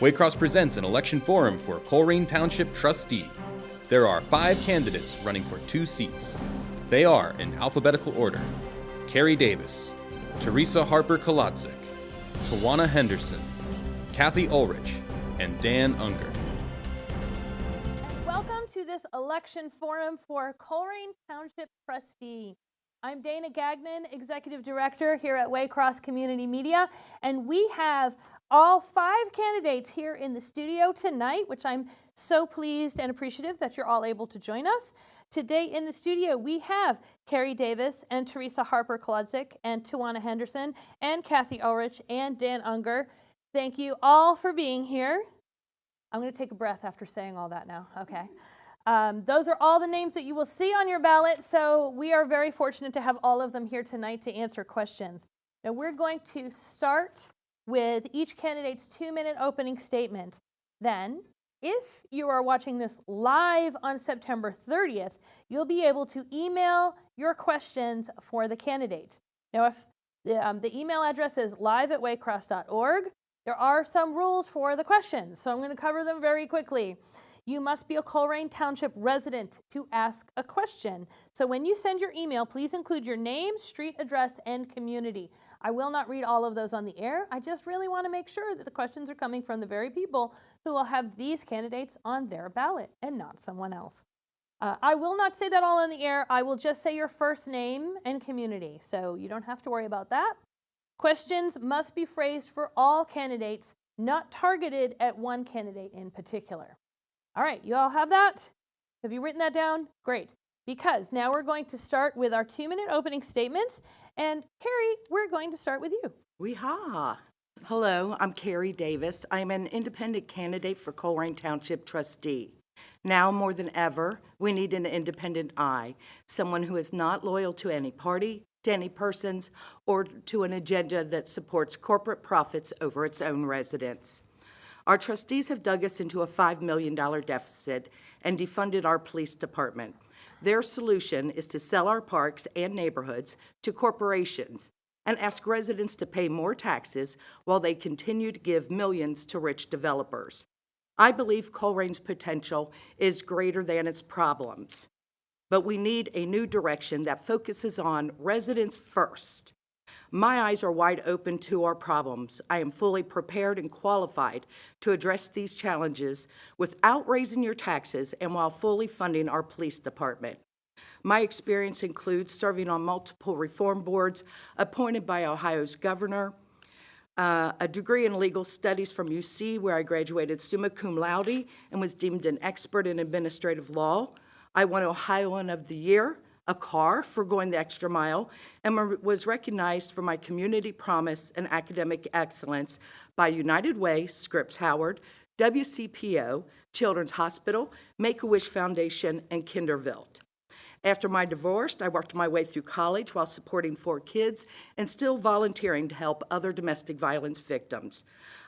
Waycross presents an election forum for Colerain Township Trustee. There are 5 candidates running for 2 seats. They are, in alphabetical order, Carrie Davis, Teresa Harper Kolodzik, Tawana Henderson, Kathy Ulrich, and Dan Unger. Welcome to this election forum for Colerain Township Trustee. I'm Dana Gagnon, Executive Director here at Waycross Community Media, and we have all 5 candidates here in the studio tonight, which I'm so pleased and appreciative that you're all able to join us. Today in the studio, we have Carrie Davis and Teresa Harper Kolodzik and Tawana Henderson and Kathy Ulrich and Dan Unger. Thank you all for being here. I'm going to take a breath after saying all that now. Okay. Those are all the names that you will see on your ballot, so we are very fortunate to have all of them here tonight to answer questions. Now we're going to start with each candidate's 2-minute opening statement. Then, if you are watching this live on September 30th, you'll be able to email your questions for the candidates. Now, if the email address is live@waycross.org, there are some rules for the questions, so I'm going to cover them very quickly. You must be a Colerain Township resident to ask a question. So when you send your email, please include your name, street address, and community. I will not read all of those on the air. I just really want to make sure that the questions are coming from the very people who will have these candidates on their ballot and not someone else. I will not say that all on the air. I will just say your first name and community, so you don't have to worry about that. Questions must be phrased for all candidates, not targeted at one candidate in particular. All right, you all have that? Have you written that down? Great, because now we're going to start with our 2-minute opening statements. And Carrie, we're going to start with you. Weehaw. Hello, I'm Carrie Davis. I'm an independent candidate for Colerain Township Trustee. Now more than ever, we need an independent eye, someone who is not loyal to any party, to any persons, or to an agenda that supports corporate profits over its own residents. Our trustees have dug us into a $5 million deficit and defunded our police department. Their solution is to sell our parks and neighborhoods to corporations and ask residents to pay more taxes while they continue to give millions to rich developers. I believe Colerain's potential is greater than its problems, but we need a new direction that focuses on residents first. My eyes are wide open to our problems. I am fully prepared and qualified to address these challenges without raising your taxes and while fully funding our police department. My experience includes serving on multiple reform boards appointed by Ohio's governor, a degree in legal studies from UC, where I graduated summa cum laude and was deemed an expert in administrative law. I won Ohioan of the Year, a car for going the extra mile, and was recognized for my community promise and academic excellence by United Way, Scripps Howard, WCPO, Children's Hospital, Make-A-Wish Foundation, and Kindervelt. After my divorce, I worked my way through college while supporting 4 kids and still volunteering to help other domestic violence victims.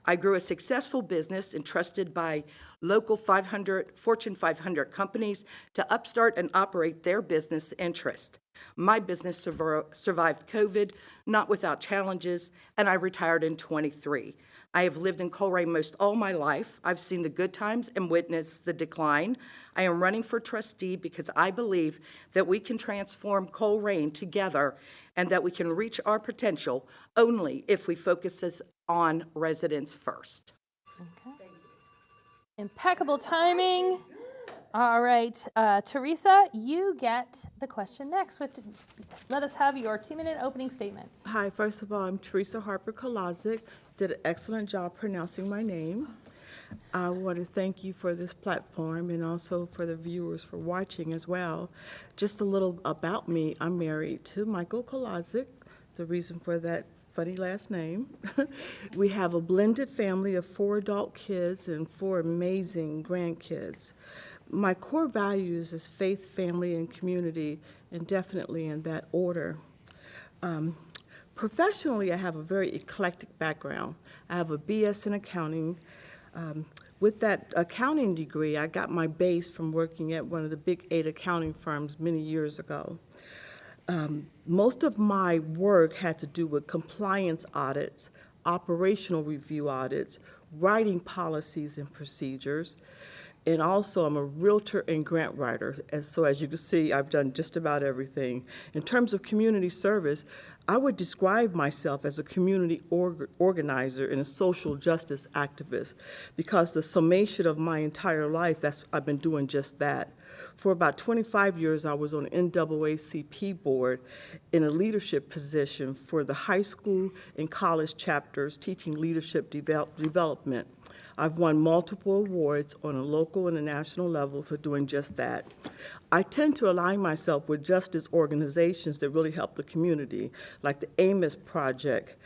I grew a successful business entrusted by local Fortune 500 companies to upstart and operate their business interest. My business survived COVID, not without challenges, and I retired in 23. I have lived in Colerain most all my life. I've seen the good times and witnessed the decline. I am running for trustee because I believe that we can transform Colerain together and that we can reach our potential only if we focus on residents first. Okay. Impeccable timing. All right, Teresa, you get the question next. Let us have your 2-minute opening statement. Hi, first of all, I'm Teresa Harper Kolodzik. Did an excellent job pronouncing my name. I want to thank you for this platform and also for the viewers for watching as well. Just a little about me. I'm married to Michael Kolodzik, the reason for that funny last name. We have a blended family of 4 adult kids and 4 amazing grandkids. My core values is faith, family, and community, and definitely in that order. Professionally, I have a very eclectic background. I have a BS in accounting. With that accounting degree, I got my base from working at one of the big 8 accounting firms many years ago. Most of my work had to do with compliance audits, operational review audits, writing policies and procedures, and also I'm a realtor and grant writer. And so as you can see, I've done just about everything. In terms of community service, I would describe myself as a community organizer and a social justice activist, because the summation of my entire life, I've been doing just that. For about 25 years, I was on the NAACP board in a leadership position for the high school and college chapters, teaching leadership development. I've won multiple awards on a local and a national level for doing just that. I tend to align myself with justice organizations that really help the community, like the Amos Project.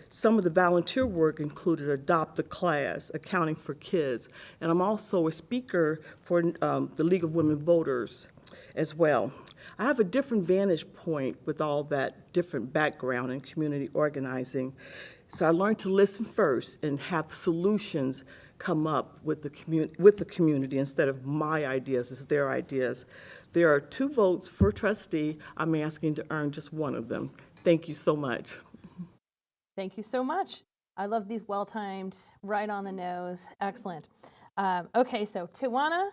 Some of the volunteer work included Adopt a Class, Accounting for Kids, and I'm also a speaker for the League of Women Voters as well. I have a different vantage point with all that different background in community organizing. So I learned to listen first and have solutions come up with the community instead of my ideas, it's their ideas. There are 2 votes for trustee. I'm asking to earn just one of them. Thank you so much. Thank you so much. I love these well-timed, right on the nose. Excellent. Okay, so Tijuana,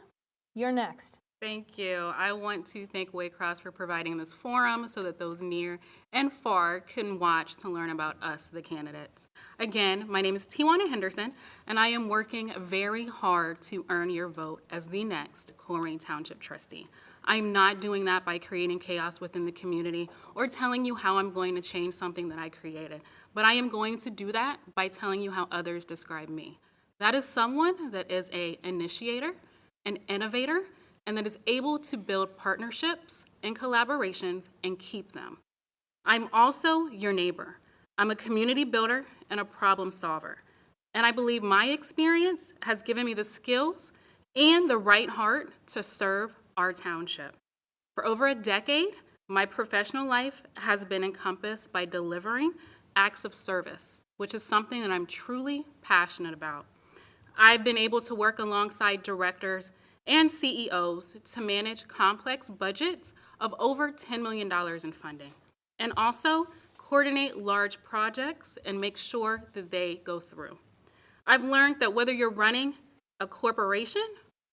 you're next. Thank you. I want to thank Waycross for providing this forum so that those near and far can watch to learn about us, the candidates. Again, my name is Tijuana Henderson, and I am working very hard to earn your vote as the next Colerain Township trustee. I'm not doing that by creating chaos within the community or telling you how I'm going to change something that I created, but I am going to do that by telling you how others describe me. That is someone that is an initiator, an innovator, and that is able to build partnerships and collaborations and keep them. I'm also your neighbor. I'm a community builder and a problem solver. And I believe my experience has given me the skills and the right heart to serve our township. For over a decade, my professional life has been encompassed by delivering acts of service, which is something that I'm truly passionate about. I've been able to work alongside directors and CEOs to manage complex budgets of over $10 million in funding, and also coordinate large projects and make sure that they go through. I've learned that whether you're running a corporation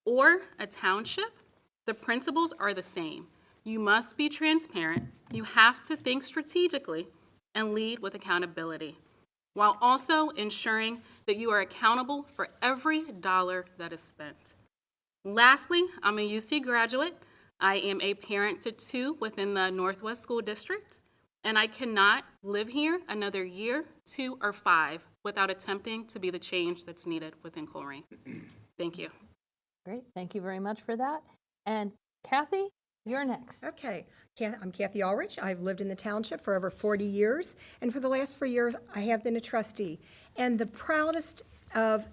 or a township, the principles are the same. You must be transparent, you have to think strategically, and lead with accountability, while also ensuring that you are accountable for every dollar that is spent. Lastly, I'm a UC graduate. I am a parent to 2 within the Northwest School District, and I cannot live here another year, 2, or 5 without attempting to be the change that's needed within Colerain. Thank you. Great, thank you very much for that. And Kathy, you're next. Okay, I'm Kathy Ulrich. I've lived in the township for over 40 years, and for the last 4 years, I have been a trustee. And the proudest of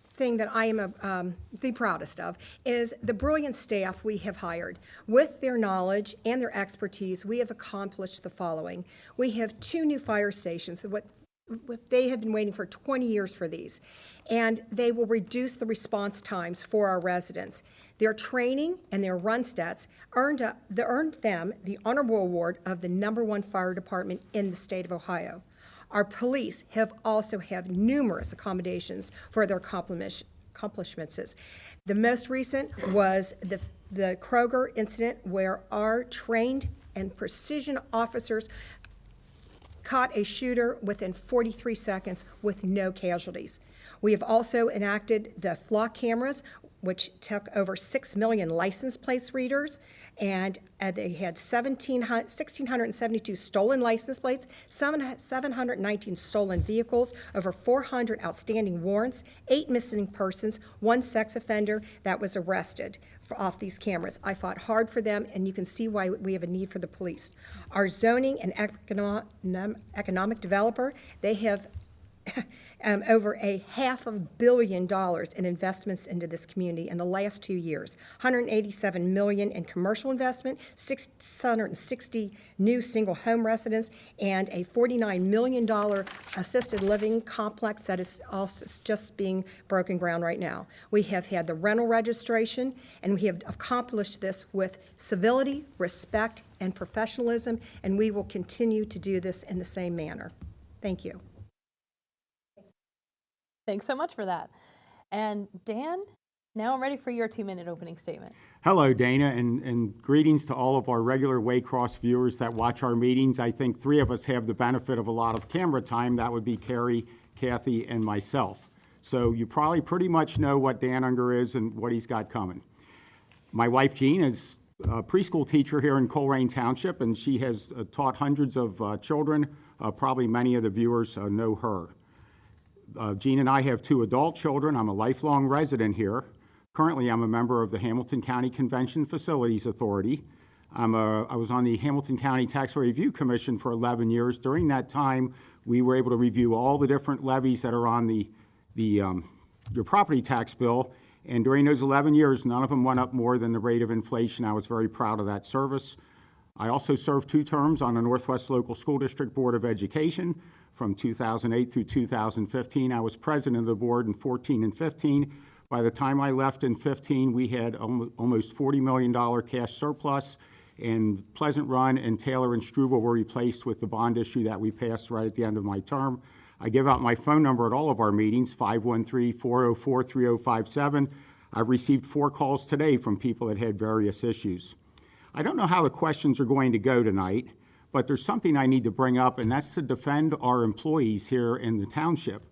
thing that I am the proudest of is the brilliant staff we have hired. With their knowledge and their expertise, we have accomplished the following. We have 2 new fire stations. They have been waiting for 20 years for these, and they will reduce the response times for our residents. Their training and their run stats earned them the honorable award of the #1 fire department in the state of Ohio. Our police also have numerous accommodations for their accomplishments. The most recent was the Kroger incident, where our trained and precision officers caught a shooter within 43 seconds with no casualties. We have also enacted the flock cameras, which took over 6 million license plate readers, and they had 1,672 stolen license plates, 719 stolen vehicles, over 400 outstanding warrants, 8 missing persons, 1 sex offender that was arrested off these cameras. I fought hard for them, and you can see why we have a need for the police. Our zoning and economic developer, they have over $500 million in investments into this community in the last 2 years. $187 million in commercial investment, 660 new single home residents, and a $49 million assisted living complex that is also just being broken ground right now. We have had the rental registration, and we have accomplished this with civility, respect, and professionalism, and we will continue to do this in the same manner. Thank you. Thanks so much for that. And Dan, now I'm ready for your 2-minute opening statement. Hello, Dana, and greetings to all of our regular Waycross viewers that watch our meetings. I think 3 of us have the benefit of a lot of camera time. That would be Carrie, Kathy, and myself. So you probably pretty much know what Dan Unger is and what he's got coming. My wife, Jean, is a preschool teacher here in Colerain Township, and she has taught hundreds of children. Probably many of the viewers know her. Jean and I have 2 adult children. I'm a lifelong resident here. Currently, I'm a member of the Hamilton County Convention Facilities Authority. I was on the Hamilton County Tax Review Commission for 11 years. During that time, we were able to review all the different levies that are on your property tax bill. And during those 11 years, none of them went up more than the rate of inflation. I was very proud of that service. I also served 2 terms on the Northwest Local School District Board of Education from 2008 through 2015. I was president of the board in 14 and 15. By the time I left in 15, we had almost $40 million cash surplus, and Pleasant Run and Taylor and Struble were replaced with the bond issue that we passed right at the end of my term. I give out my phone number at all of our meetings, 513-404-3057. I've received 4 calls today from people that had various issues. I don't know how the questions are going to go tonight, but there's something I need to bring up, and that's to defend our employees here in the township.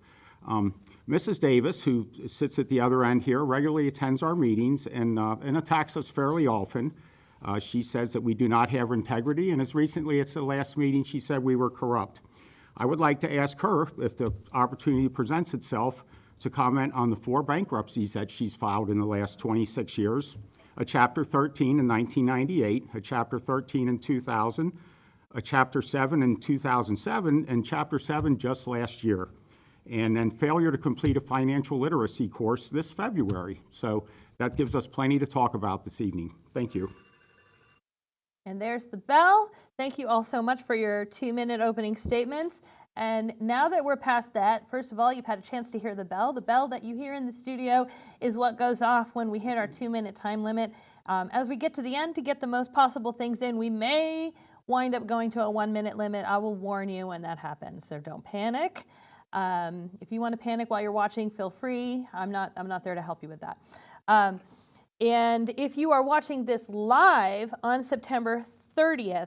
Mrs. Davis, who sits at the other end here, regularly attends our meetings and attacks us fairly often. She says that we do not have integrity, and as recently as the last meeting, she said we were corrupt. I would like to ask her, if the opportunity presents itself, to comment on the 4 bankruptcies that she's filed in the last 26 years, a Chapter 13 in 1998, a Chapter 13 in 2000, a Chapter 7 in 2007, and Chapter 7 just last year. And then failure to complete a financial literacy course this February. So that gives us plenty to talk about this evening. Thank you. And there's the bell. Thank you all so much for your 2-minute opening statements. And now that we're past that, first of all, you've had a chance to hear the bell. The bell that you hear in the studio is what goes off when we hit our 2-minute time limit. As we get to the end, to get the most possible things in, we may wind up going to a 1-minute limit. I will warn you when that happens, so don't panic. If you want to panic while you're watching, feel free. I'm not there to help you with that. And if you are watching this live on September 30th,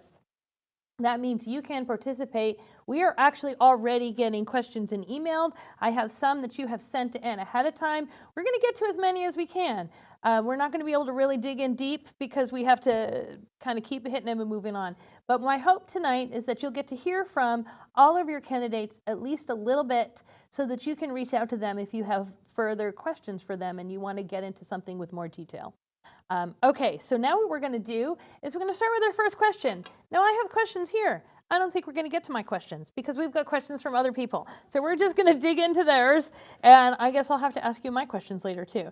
that means you can participate. We are actually already getting questions in emailed. I have some that you have sent in ahead of time. We're going to get to as many as we can. We're not going to be able to really dig in deep because we have to kind of keep hitting them and moving on. But my hope tonight is that you'll get to hear from all of your candidates at least a little bit so that you can reach out to them if you have further questions for them and you want to get into something with more detail. Okay, so now what we're going to do is we're going to start with our first question. Now I have questions here. I don't think we're going to get to my questions because we've got questions from other people. So we're just going to dig into theirs, and I guess I'll have to ask you my questions later too.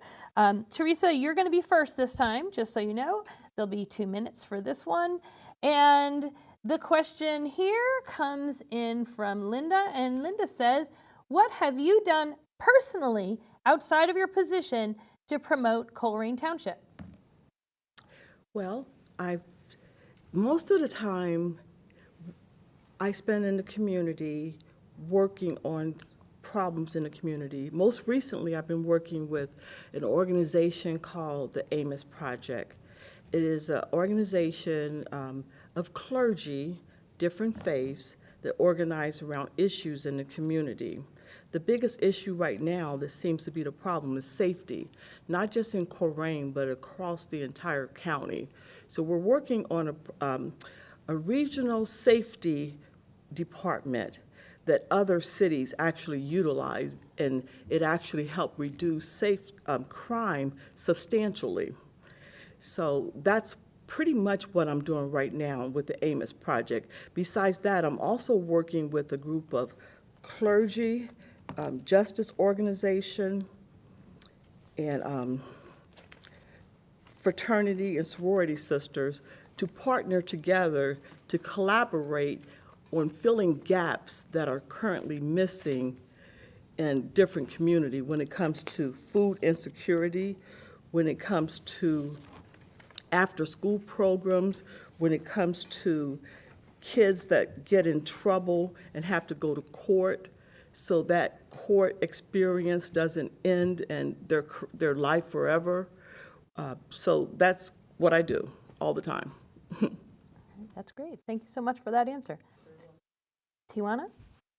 Teresa, you're going to be first this time, just so you know. There'll be 2 minutes for this one. And the question here comes in from Linda, and Linda says, what have you done personally outside of your position to promote Colerain Township? Well, most of the time I spend in the community working on problems in the community. Most recently, I've been working with an organization called the Amos Project. It is an organization of clergy, different faiths, that organize around issues in the community. The biggest issue right now that seems to be the problem is safety, not just in Colerain, but across the entire county. So we're working on a regional safety department that other cities actually utilize, and it actually helped reduce crime substantially. So that's pretty much what I'm doing right now with the Amos Project. Besides that, I'm also working with a group of clergy, justice organization, and fraternity and sorority sisters to partner together to collaborate on filling gaps that are currently missing in different communities when it comes to food insecurity, when it comes to after-school programs, when it comes to kids that get in trouble and have to go to court. so that court experience doesn't end and their life forever. So that's what I do all the time. That's great. Thank you so much for that answer. Tijuana?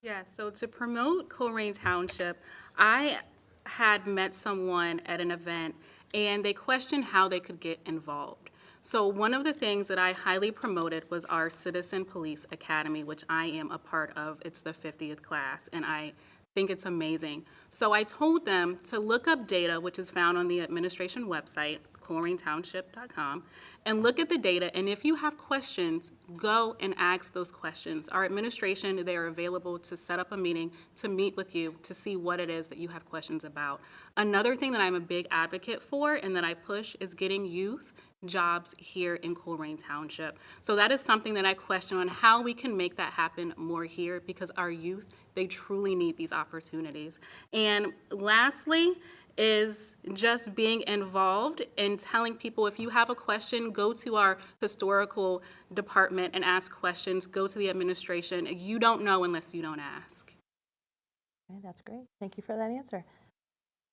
Yeah, so to promote Colerain Township, I had met someone at an event and they questioned how they could get involved. So one of the things that I highly promoted was our Citizen Police Academy, which I am a part of. It's the 50th class, and I think it's amazing. So I told them to look up data, which is found on the administration website, ColerainTownship.com, and look at the data, and if you have questions, go and ask those questions. Our administration, they are available to set up a meeting to meet with you to see what it is that you have questions about. Another thing that I'm a big advocate for and that I push is getting youth jobs here in Colerain Township. So that is something that I question on how we can make that happen more here, because our youth, they truly need these opportunities. And lastly, is just being involved and telling people, if you have a question, go to our historical department and ask questions, go to the administration. You don't know unless you don't ask. Okay, that's great. Thank you for that answer.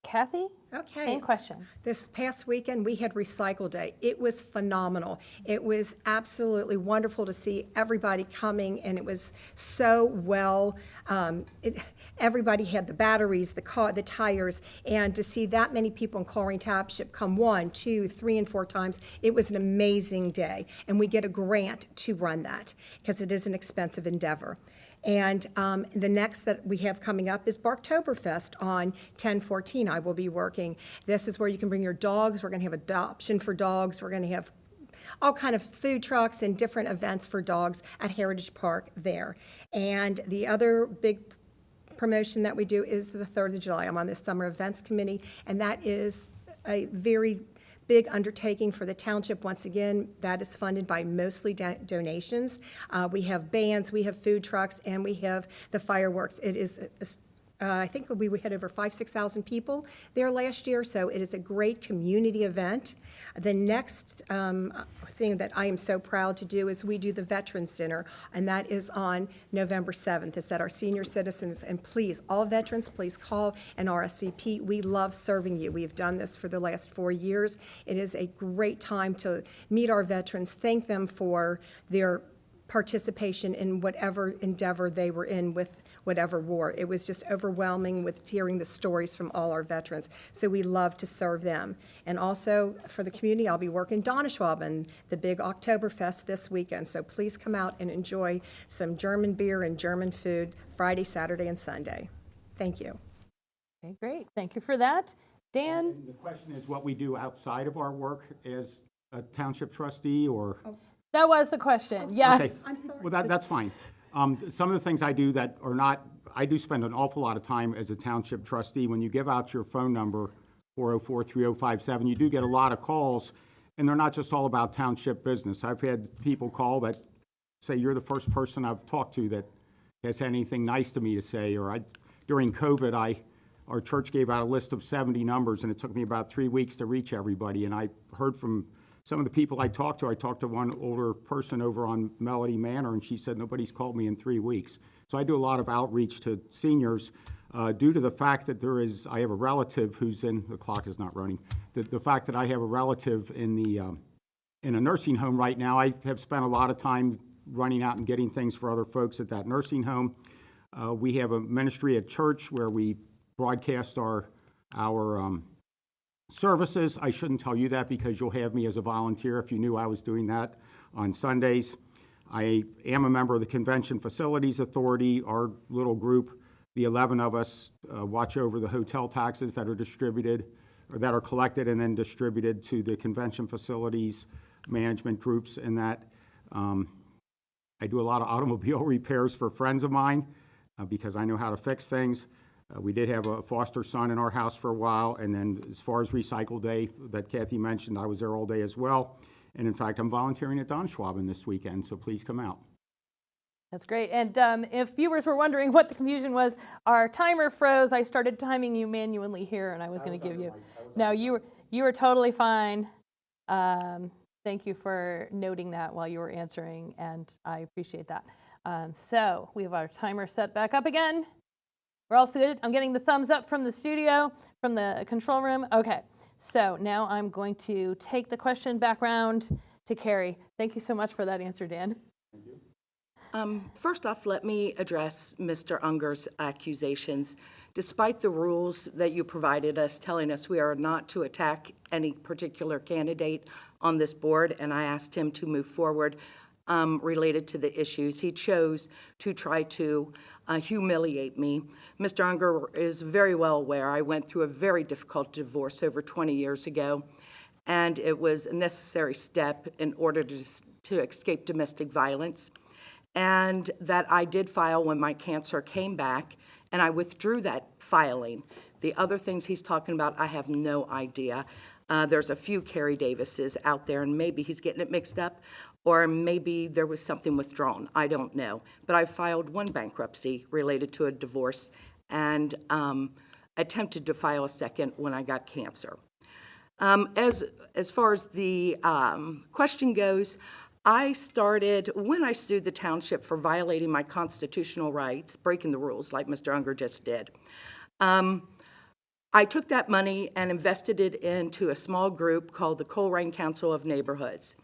Kathy? Okay. Same question. This past weekend, we had Recycle Day. It was phenomenal. It was absolutely wonderful to see everybody coming, and it was so well. Everybody had the batteries, the tires, and to see that many people in Colerain Township come 1, 2, 3, and 4 times, it was an amazing day. And we get a grant to run that because it is an expensive endeavor. And the next that we have coming up is Barktoberfest on 10/14. I will be working. This is where you can bring your dogs. We're going to have adoption for dogs. We're going to have all kind of food trucks and different events for dogs at Heritage Park there. And the other big promotion that we do is the 3rd of July. I'm on the Summer Events Committee, and that is a very big undertaking for the township. Once again, that is funded by mostly donations. We have bands, we have food trucks, and we have the fireworks. It is, I think we had over 6,000 people there last year, so it is a great community event. The next thing that I am so proud to do is we do the Veterans Dinner, and that is on November 7th. It's at our senior citizens, and please, all veterans, please call and RSVP. We love serving you. We have done this for the last 4 years. It is a great time to meet our veterans, thank them for their participation in whatever endeavor they were in with whatever war. It was just overwhelming with hearing the stories from all our veterans. So we love to serve them. And also for the community, I'll be working Donnerschwab and the big Oktoberfest this weekend. So please come out and enjoy some German beer and German food Friday, Saturday, and Sunday. Thank you. Okay, great. Thank you for that. Dan? And the question is what we do outside of our work as a township trustee, or? That was the question, yes. Okay. Well, that's fine. Some of the things I do that are not, I do spend an awful lot of time as a township trustee. When you give out your phone number, 404-3057, you do get a lot of calls, and they're not just all about township business. I've had people call that say, you're the first person I've talked to that has had anything nice to me to say, or during COVID, our church gave out a list of 70 numbers, and it took me about 3 weeks to reach everybody, and I heard from some of the people I talked to one older person over on Melody Manor, and she said, nobody's called me in 3 weeks. So I do a lot of outreach to seniors due to the fact that I have a relative who's the clock is not running, the fact that I have a relative in a nursing home right now. I have spent a lot of time running out and getting things for other folks at that nursing home. We have a ministry at church where we broadcast our services. I shouldn't tell you that because you'll have me as a volunteer if you knew I was doing that on Sundays. I am a member of the Convention Facilities Authority. Our little group, the 11 of us, watch over the hotel taxes that are distributed or that are collected and then distributed to the convention facilities management groups, and that I do a lot of automobile repairs for friends of mine because I know how to fix things. We did have a foster son in our house for a while, and then as far as Recycle Day that Kathy mentioned, I was there all day as well. And in fact, I'm volunteering at Donnerschwaben this weekend, so please come out. That's great. And if viewers were wondering what the confusion was, our timer froze. I started timing you manually here, and I was going to give you. No, you were totally fine. Thank you for noting that while you were answering, and I appreciate that. So we have our timer set back up again. We're all good? I'm getting the thumbs up from the studio, from the control room. Okay, so now I'm going to take the question back round to Carrie. Thank you so much for that answer, Dan. First off, let me address Mr. Unger's accusations. Despite the rules that you provided us telling us we are not to attack any particular candidate on this board, and I asked him to move forward related to the issues, he chose to try to humiliate me. Mr. Unger is very well aware I went through a very difficult divorce over 20 years ago, and it was a necessary step in order to escape domestic violence, and that I did file when my cancer came back, and I withdrew that filing. The other things he's talking about, I have no idea. There's a few Carrie Davises out there, and maybe he's getting it mixed up, or maybe there was something withdrawn. I don't know. But I filed one bankruptcy related to a divorce and attempted to file a second when I got cancer. As far as the question goes, I started, when I sued the township for violating my constitutional rights, breaking the rules like Mr. Unger just did, I took that money and invested it into a small group called the Colerain Council of Neighborhoods.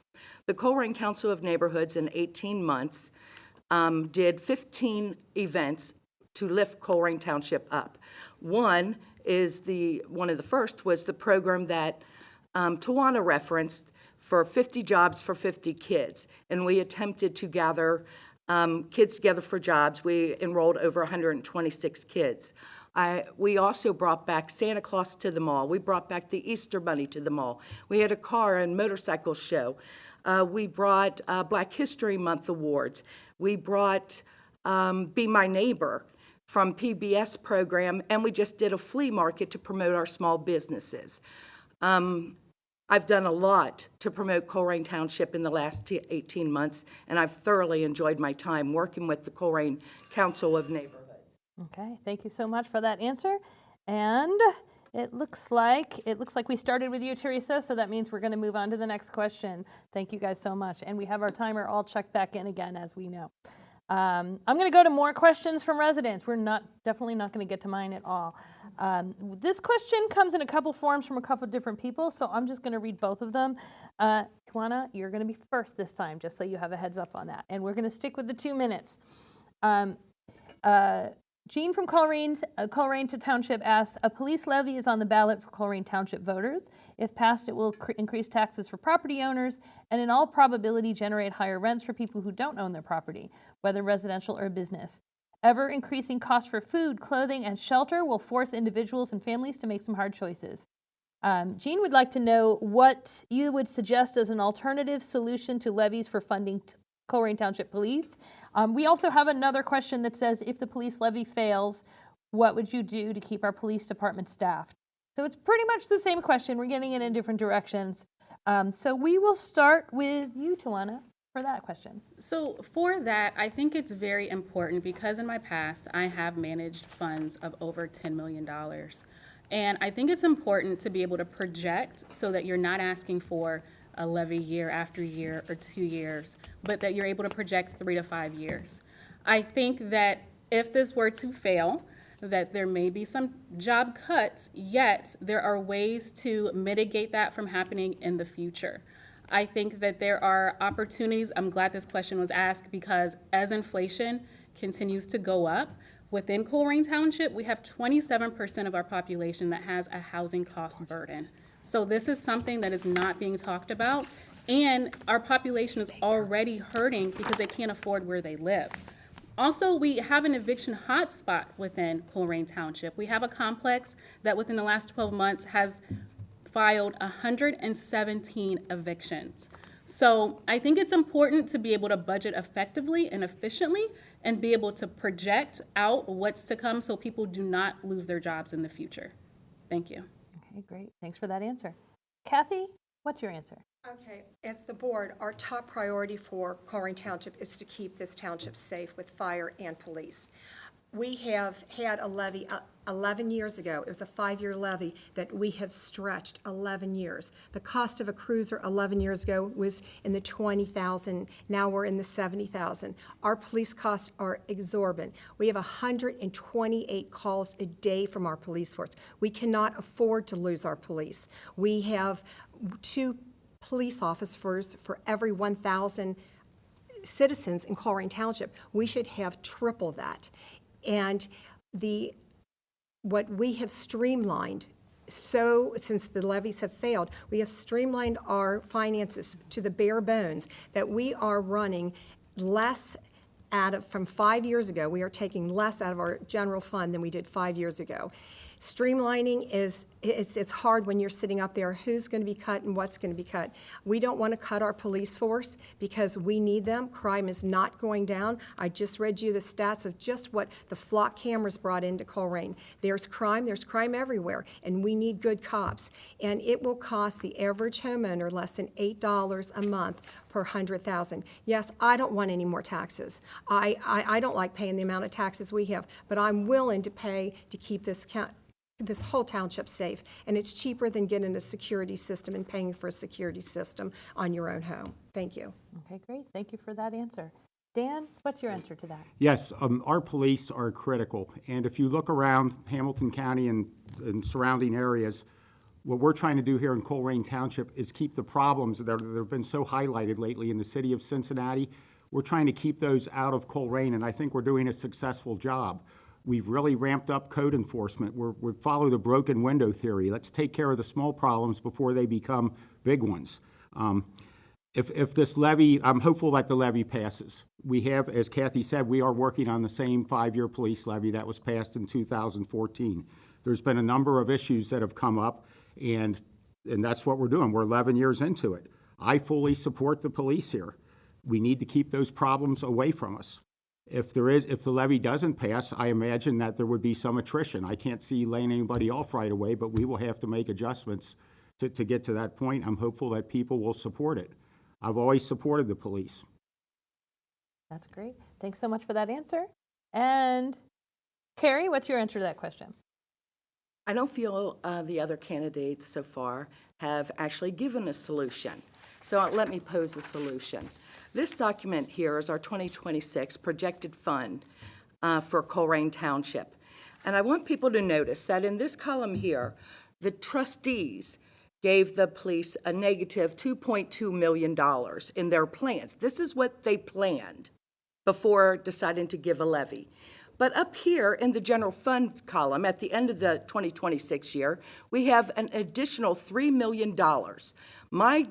The Colerain Council of Neighborhoods in 18 months did 15 events to lift Colerain Township up. One of the first was the program that Tawana referenced, for 50 jobs for 50 kids. And we attempted to gather kids together for jobs. We enrolled over 126 kids. We also brought back Santa Claus to the mall. We brought back the Easter Bunny to the mall. We had a car and motorcycle show. We brought Black History Month awards. We brought Be My Neighbor from PBS program, and we just did a flea market to promote our small businesses. I've done a lot to promote Colerain Township in the last 18 months, and I've thoroughly enjoyed my time working with the Colerain Council of Neighborhoods. Okay, thank you so much for that answer. And it looks like we started with you, Teresa, so that means we're going to move on to the next question. Thank you guys so much. And we have our timer all checked back in again, as we know. I'm going to go to more questions from residents. We're definitely not going to get to mine at all. This question comes in a couple forms from a couple different people, so I'm just going to read both of them. Tawana, you're going to be first this time, just so you have a heads up on that. And we're going to stick with the 2 minutes. Jean from Colerain to Township asks, a police levy is on the ballot for Colerain Township voters. If passed, it will increase taxes for property owners and in all probability generate higher rents for people who don't own their property, whether residential or business. Ever increasing costs for food, clothing, and shelter will force individuals and families to make some hard choices. Jean would like to know what you would suggest as an alternative solution to levies for funding Colerain Township Police. We also have another question that says, if the police levy fails, what would you do to keep our police department staffed? So it's pretty much the same question. We're getting it in different directions. So we will start with you, Tawana, for that question. So for that, I think it's very important because in my past, I have managed funds of over $10 million. And I think it's important to be able to project so that you're not asking for a levy year after year or 2 years, but that you're able to project 3 to 5 years. I think that if this were to fail, that there may be some job cuts, yet there are ways to mitigate that from happening in the future. I think that there are opportunities. I'm glad this question was asked because as inflation continues to go up, within Colerain Township, we have 27% of our population that has a housing cost burden. So this is something that is not being talked about, and our population is already hurting because they can't afford where they live. Also, we have an eviction hotspot within Colerain Township. We have a complex that within the last 12 months has filed 117 evictions. So I think it's important to be able to budget effectively and efficiently and be able to project out what's to come so people do not lose their jobs in the future. Thank you. Okay, great. Thanks for that answer. Kathy, what's your answer? Okay, as the board, our top priority for Colerain Township is to keep this township safe with fire and police. We have had a levy 11 years ago. It was a 5-year levy that we have stretched 11 years. The cost of a cruiser 11 years ago was in the $20,000. Now we're in the $70,000. Our police costs are exorbitant. We have 128 calls a day from our police force. We cannot afford to lose our police. We have 2 police officers for every 1,000 citizens in Colerain Township. We should have triple that. And what we have streamlined, so since the levies have failed, we have streamlined our finances to the bare bones that we are running less from 5 years ago. We are taking less out of our general fund than we did 5 years ago. Streamlining it's hard when you're sitting up there, who's going to be cut and what's going to be cut. We don't want to cut our police force because we need them. Crime is not going down. I just read you the stats of just what the flock cameras brought into Colerain. There's crime everywhere, and we need good cops. And it will cost the average homeowner less than $8 a month per 100,000. Yes, I don't want any more taxes. I don't like paying the amount of taxes we have, but I'm willing to pay to keep this whole township safe, and it's cheaper than getting a security system and paying for a security system on your own home. Thank you. Okay, great. Thank you for that answer. Dan, what's your answer to that? Yes, our police are critical, and if you look around Hamilton County and surrounding areas, what we're trying to do here in Colerain Township is keep the problems that have been so highlighted lately in the city of Cincinnati. We're trying to keep those out of Colerain, and I think we're doing a successful job. We've really ramped up code enforcement. We follow the broken window theory. Let's take care of the small problems before they become big ones. If this levy, I'm hopeful that the levy passes. We have, as Kathy said, we are working on the same 5-year police levy that was passed in 2014. There's been a number of issues that have come up, and that's what we're doing. We're 11 years into it. I fully support the police here. We need to keep those problems away from us. If the levy doesn't pass, I imagine that there would be some attrition. I can't see laying anybody off right away, but we will have to make adjustments to get to that point. I'm hopeful that people will support it. I've always supported the police. That's great. Thanks so much for that answer. And Carrie, what's your answer to that question? I don't feel the other candidates so far have actually given a solution. So let me pose a solution. This document here is our 2026 projected fund for Colerain Township. And I want people to notice that in this column here, the trustees gave the police a negative $2.2 million in their plans. This is what they planned before deciding to give a levy. But up here in the general fund column, at the end of the 2026 year, we have an additional $3 million. My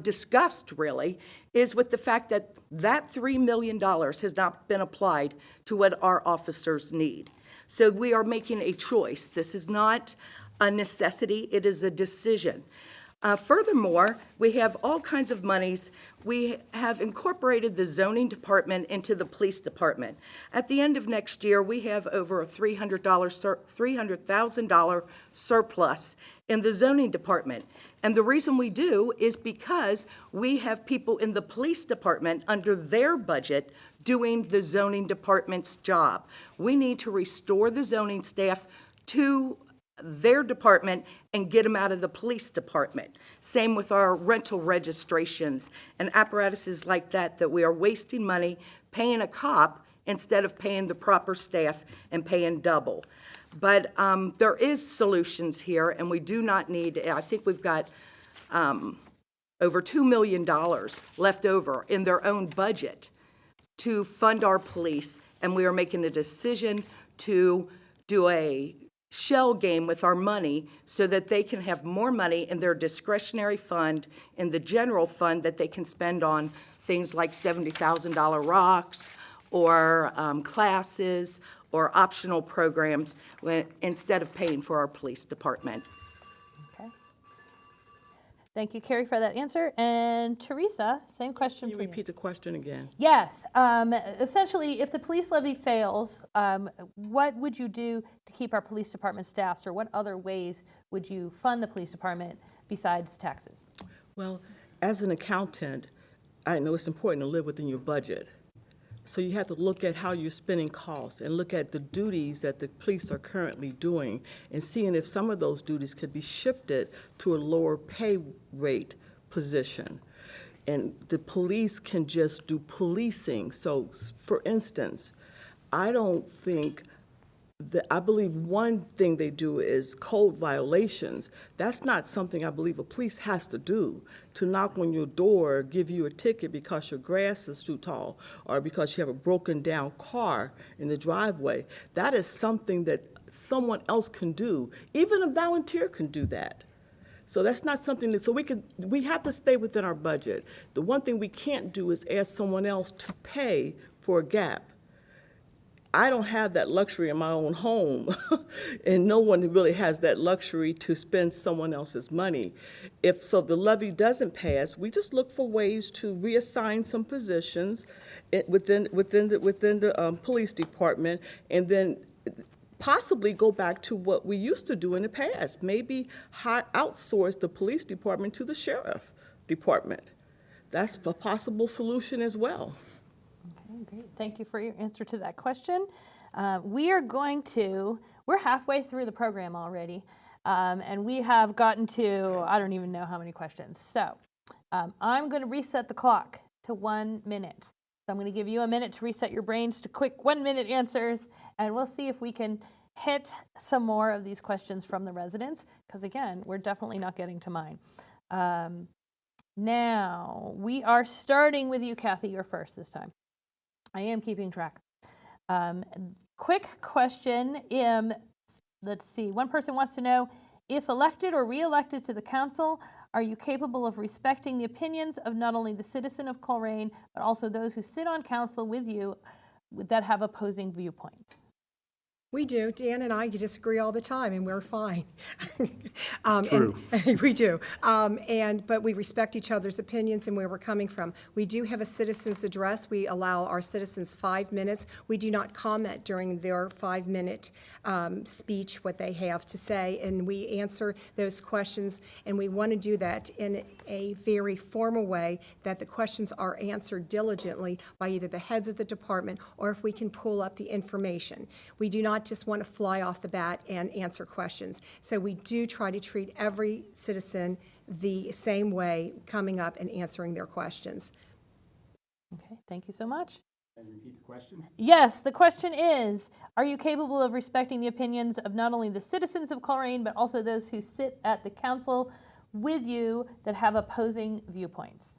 disgust, really, is with the fact that that $3 million has not been applied to what our officers need. So we are making a choice. This is not a necessity, it is a decision. Furthermore, we have all kinds of monies. We have incorporated the zoning department into the police department. At the end of next year, we have over a $300,000 surplus in the zoning department. And the reason we do is because we have people in the police department under their budget doing the zoning department's job. We need to restore the zoning staff to their department and get them out of the police department. Same with our rental registrations and apparatuses like that we are wasting money paying a cop instead of paying the proper staff and paying double. But there is solutions here, and we do not need, I think we've got over $2 million left over in their own budget to fund our police, and we are making a decision to do a shell game with our money so that they can have more money in their discretionary fund, in the general fund that they can spend on things like $70,000 rocks or classes or optional programs instead of paying for our police department. Okay. Thank you, Carrie, for that answer. And Teresa, same question Can you for you. repeat the question again? Yes. Essentially, if the police levy fails, what would you do to keep our police department staffs, or what other ways would you fund the police department besides taxes? Well, as an accountant, I know it's important to live within your budget. So you have to look at how you're spending costs and look at the duties that the police are currently doing and seeing if some of those duties could be shifted to a lower pay rate position. And the police can just do policing. So, for instance, I don't think I believe one thing they do is code violations. That's not something I believe a police has to do, to knock on your door, give you a ticket because your grass is too tall or because you have a broken down car in the driveway. That is something that someone else can do. Even a volunteer can do that. So that's not something that, we have to stay within our budget. The one thing we can't do is ask someone else to pay for a gap. I don't have that luxury in my own home, and no one really has that luxury to spend someone else's money. If the levy doesn't pass, we just look for ways to reassign some positions within the police department, and then possibly go back to what we used to do in the past. Maybe outsource the police department to the sheriff department. That's a possible solution as well. Okay, great. Thank you for your answer to that question. We're halfway through the program already, and we have gotten to, I don't even know how many questions. So I'm going to reset the clock to 1 minute. So I'm going to give you a minute to reset your brains to quick 1 minute answers, and we'll see if we can hit some more of these questions from the residents, because again, we're definitely not getting to mine. Now, we are starting with you, Kathy. You're first this time. I am keeping track. Quick question. Let's see. One person wants to know, if elected or re-elected to the council, are you capable of respecting the opinions of not only the citizen of Colerain, but also those who sit on council with you that have opposing viewpoints? We do. Dan and I disagree all the time, and we're fine. True. And we do. But we respect each other's opinions and where we're coming from. We do have a citizen's address. We allow our citizens 5 minutes. We do not comment during their 5-minute speech, what they have to say, and we answer those questions. And we want to do that in a very formal way, that the questions are answered diligently by either the heads of the department or if we can pull up the information. We do not just want to fly off the bat and answer questions. So we do try to treat every citizen the same way, coming up and answering their questions. Okay, thank you so much. Can you repeat the question? Yes, the question is, are you capable of respecting the opinions of not only the citizens of Colerain, but also those who sit at the council with you that have opposing viewpoints?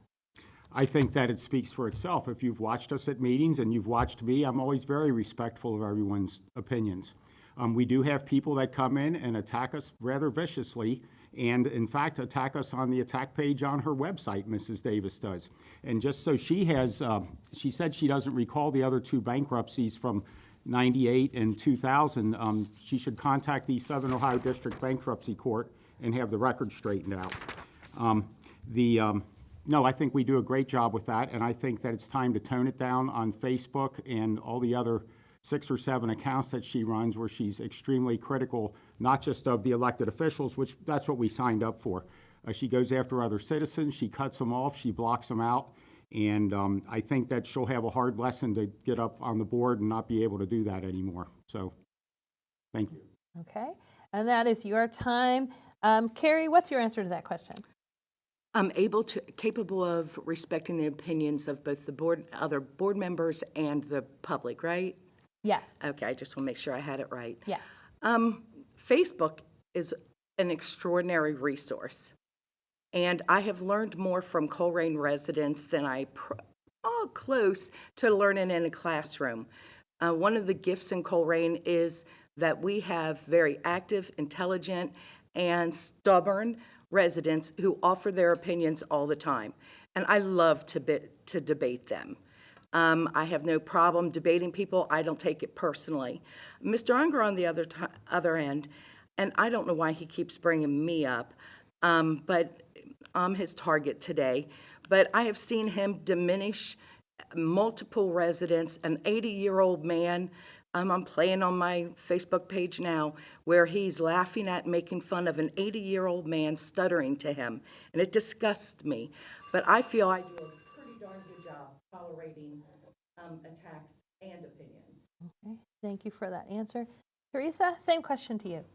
I think that it speaks for itself. If you've watched us at meetings and you've watched me, I'm always very respectful of everyone's opinions. We do have people that come in and attack us rather viciously, and in fact attack us on the attack page on her website, Mrs. Davis does. And just so she said she doesn't recall the other 2 bankruptcies from 98 and 2000. She should contact the Southern Ohio District Bankruptcy Court and have the record straightened out. No, I think we do a great job with that, and I think that it's time to tone it down on Facebook and all the other 6 or 7 accounts that she runs, where she's extremely critical, not just of the elected officials, which that's what we signed up for. She goes after other citizens, she cuts them off, she blocks them out, and I think that she'll have a hard lesson to get up on the board and not be able to do that anymore. So, thank you. Okay, and that is your time. Carrie, what's your answer to that question? I'm capable of respecting the opinions of both the other board members and the public, right? Yes. Okay, I just want to make sure I had it right. Yes. Facebook is an extraordinary resource, and I have learned more from Colerain residents than close to learning in a classroom. One of the gifts in Colerain is that we have very active, intelligent, and stubborn residents who offer their opinions all the time, and I love to debate them. I have no problem debating people. I don't take it personally. Mr. Unger on the other end, and I don't know why he keeps bringing me up, but I'm his target today, but I have seen him diminish multiple residents, an 80-year-old man. I'm playing on my Facebook page now where he's laughing at and making fun of an 80-year-old man stuttering to him, and it disgusts me. But I feel I do a pretty darn good job tolerating attacks and opinions. Okay, thank you for that answer. Teresa, same question to you.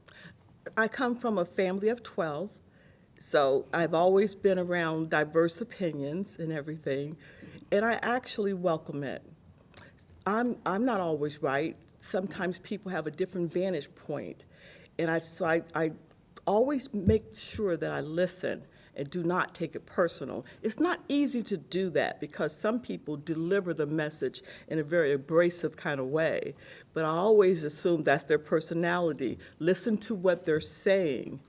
I come from a family of 12, so I've always been around diverse opinions and everything, and I actually welcome it. I'm not always right. Sometimes people have a different vantage point, and I always make sure that I listen and do not take it personal. It's not easy to do that because some people deliver the message in a very abrasive kind of way, but I always assume that's their personality. Listen to what they're saying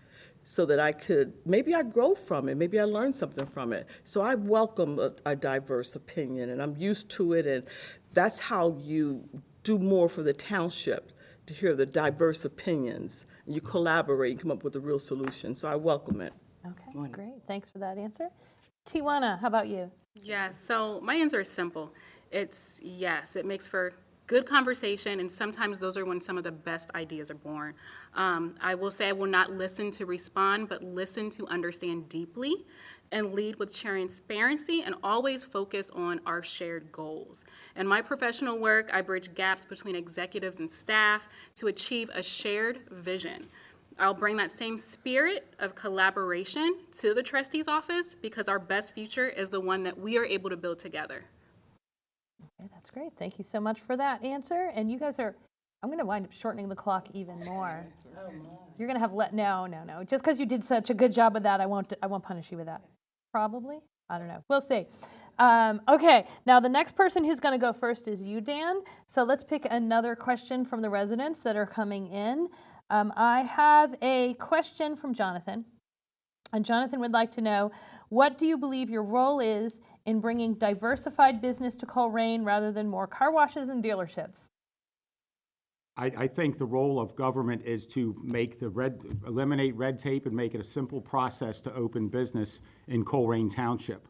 so that maybe I grow from it, maybe I learn something from it. So I welcome a diverse opinion, and I'm used to it, and that's how you do more for the township, to hear the diverse opinions. And you collaborate and come up with a real solution, so I welcome it. Okay, great. Thanks for that answer. Tijuana, how about you? Yeah, so my answer is simple. It's yes, it makes for good conversation, and sometimes those are when some of the best ideas are born. I will say I will not listen to respond, but listen to understand deeply and lead with transparency and always focus on our shared goals. In my professional work, I bridge gaps between executives and staff to achieve a shared vision. I'll bring that same spirit of collaboration to the trustee's office because our best future is the one that we are able to build together. Okay, that's great. Thank you so much for that answer. And you guys I'm going to wind up shortening the clock even more. You're going to have no. Just because you did such a good job with that, I won't punish you with that. Probably. I don't know. We'll see. Okay, now the next person who's going to go first is you, Dan. So let's pick another question from the residents that are coming in. I have a question from Jonathan, and Jonathan would like to know, what do you believe your role is in bringing diversified business to Colerain rather than more car washes and dealerships? I think the role of government is to eliminate red tape and make it a simple process to open business in Colerain Township.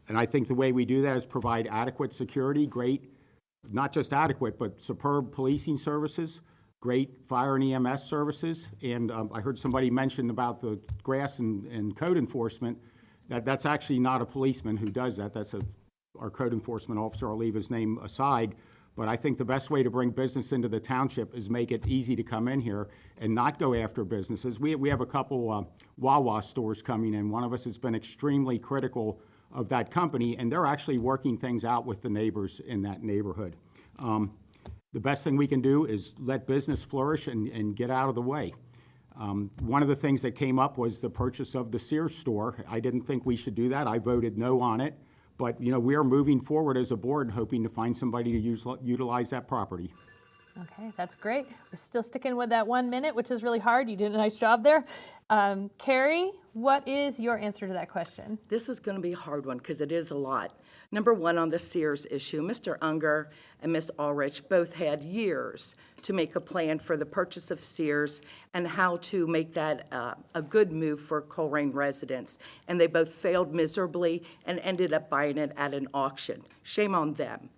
And I think the way we do that is provide adequate security, not just adequate, but superb policing services, great fire and EMS services, and I heard somebody mention about the grass and code enforcement. That's actually not a policeman who does that. That's our code enforcement officer. I'll leave his name aside. But I think the best way to bring business into the township is make it easy to come in here and not go after businesses. We have a couple Wawa stores coming in. One of us has been extremely critical of that company, and they're actually working things out with the neighbors in that neighborhood. The best thing we can do is let business flourish and get out of the way. One of the things that came up was the purchase of the Sears store. I didn't think we should do that. I voted no on it. But, we are moving forward as a board, hoping to find somebody to utilize that property. Okay, that's great. We're still sticking with that 1 minute, which is really hard. You did a nice job there. Carrie, what is your answer to that question? This is going to be a hard one because it is a lot. Number one, on the Sears issue, Mr. Unger and Ms. Ulrich both had years to make a plan for the purchase of Sears and how to make that a good move for Colerain residents. And they both failed miserably and ended up buying it at an auction. Shame on them.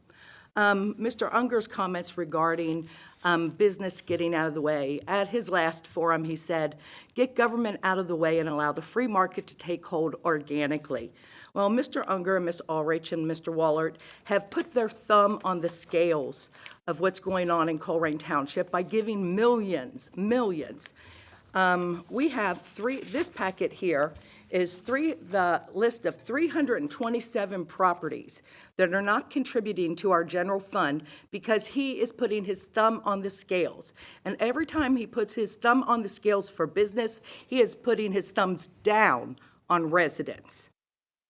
Mr. Unger's comments regarding business getting out of the way. At his last forum, he said, get government out of the way and allow the free market to take hold organically. Well, Mr. Unger and Ms. Ulrich and Mr. Wallert have put their thumb on the scales of what's going on in Colerain Township by giving millions. We have this packet here is the list of 327 properties that are not contributing to our general fund because he is putting his thumb on the scales. And every time he puts his thumb on the scales for business, he is putting his thumbs down on residents.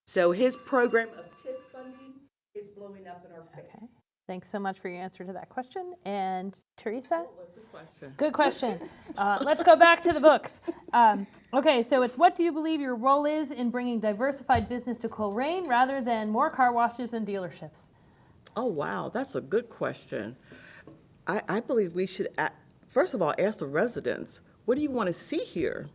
So his program of TIF funding is blowing up in our face. Okay. Thanks so much for your answer to that question. And Teresa? What was the question? Good question. Let's go back to the books. Okay, so it's what do you believe your role is in bringing diversified business to Colerain rather than more car washes and dealerships? Oh, wow, that's a good question. I believe we should, first of all, ask the residents, what do you want to see here?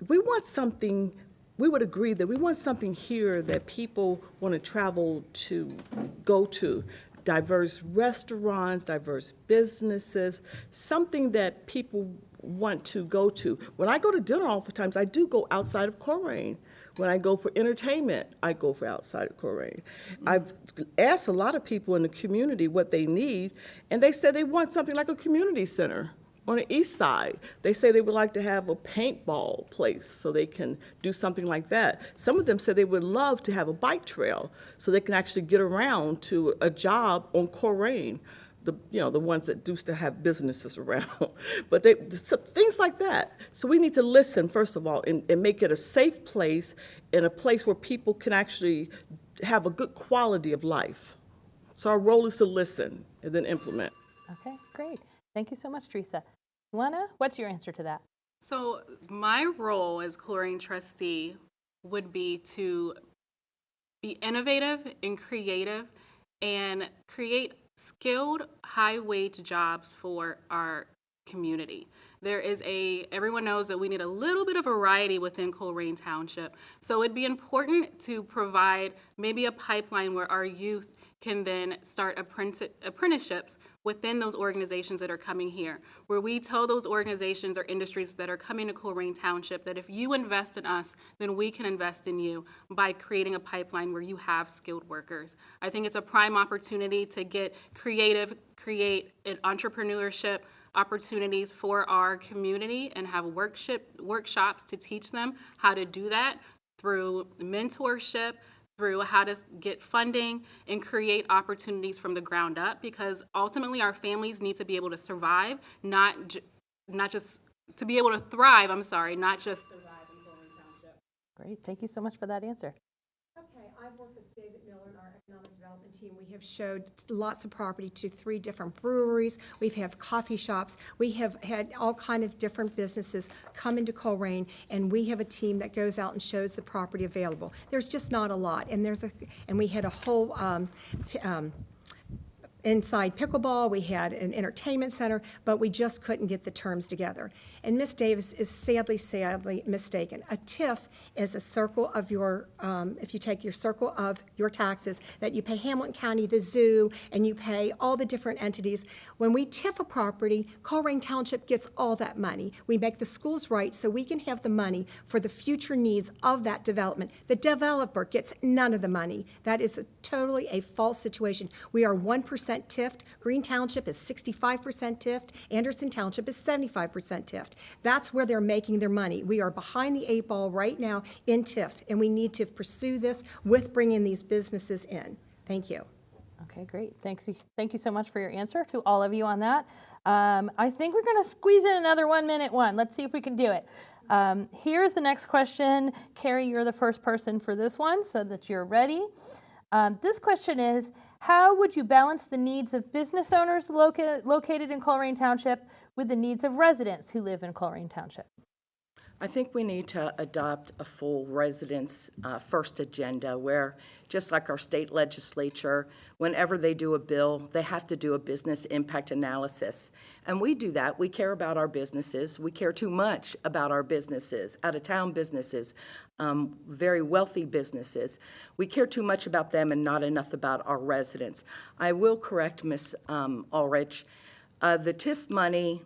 We would agree that we want something here that people want to travel to go to. Diverse restaurants, diverse businesses, something that people want to go to. When I go to dinner oftentimes, I do go outside of Colerain. When I go for entertainment, I go for outside of Colerain. I've asked a lot of people in the community what they need, and they said they want something like a community center on the east side. They say they would like to have a paintball place so they can do something like that. Some of them said they would love to have a bike trail so they can actually get around to a job on Colerain. The ones that do still have businesses around, but things like that. So we need to listen, first of all, and make it a safe place and a place where people can actually have a good quality of life. So our role is to listen and then implement. Okay, great. Thank you so much, Teresa. Luana, what's your answer to that? So my role as Colerain trustee would be to be innovative and creative and create skilled, high-wage jobs for our community. Everyone knows that we need a little bit of variety within Colerain Township. So it'd be important to provide maybe a pipeline where our youth can then start apprenticeships within those organizations that are coming here, where we tell those organizations or industries that are coming to Colerain Township that if you invest in us, then we can invest in you by creating a pipeline where you have skilled workers. I think it's a prime opportunity to get creative, create an entrepreneurship opportunities for our community and have workshops to teach them how to do that through mentorship, through how to get funding and create opportunities from the ground up, because ultimately our families need to be able to survive, not just to be able to thrive, not just survive in Colerain Township. Great, thank you so much for that answer. Okay, I've worked with David Miller in our economic development team. We have showed lots of property to 3 different breweries. We've had coffee shops. We have had all kind of different businesses come into Colerain, and we have a team that goes out and shows the property available. There's just not a lot, and we had a whole inside pickleball, we had an entertainment center, but we just couldn't get the terms together. And Ms. Davis is sadly mistaken. A TIF is a circle of your, if you take your circle of your taxes, that you pay Hamilton County, the zoo, and you pay all the different entities. When we TIF a property, Colerain Township gets all that money. We make the schools right so we can have the money for the future needs of that development. The developer gets none of the money. That is totally a false situation. We are 1% TIFed. Green Township is 65% TIFed. Anderson Township is 75% TIFed. That's where they're making their money. We are behind the 8 ball right now in TIFs, and we need to pursue this with bringing these businesses in. Thank you. Okay, great. Thank you so much for your answer to all of you on that. I think we're going to squeeze in another 1-minute one. Let's see if we can do it. Here's the next question. Carrie, you're the first person for this one so that you're ready. This question is, how would you balance the needs of business owners located in Colerain Township with the needs of residents who live in Colerain Township? I think we need to adopt a full residents first agenda where, just like our state legislature, whenever they do a bill, they have to do a business impact analysis. And we do that. We care about our businesses. We care too much about our businesses, out-of-town businesses, very wealthy businesses. We care too much about them and not enough about our residents. I will correct Ms. Ulrich. The TIF money